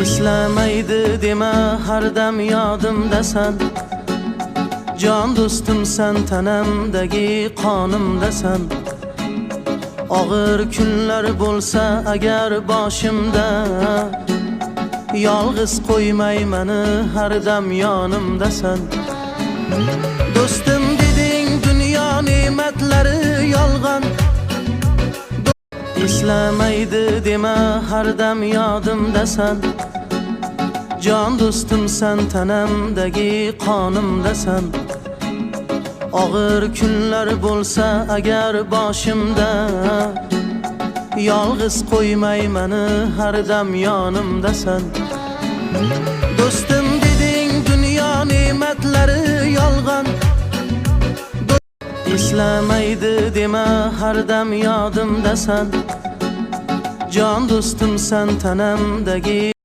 Eslamaydi deme her dem yadımdasan. Can dostum sen tanamdagi qonimdasan. Ağır kunlar bo'lsa agar boshimda, yolg'iz qo'ymay meni har dam yonimdasan. Do'stim deding dunyo ne'matlari yolg'on. Eslamaydi deme her dem yodimdasan. Can dostum sen tanamdagi qonimdasan. Ağır kunlar bo'lsa agar boshimda, yolg'iz qo'ymay meni har dam yonimdasan. Do'stim deding dunyo ne'matlari yolg'on. Eslamaydi deme her dem yodimdasan. Can dostum sen tanamdagi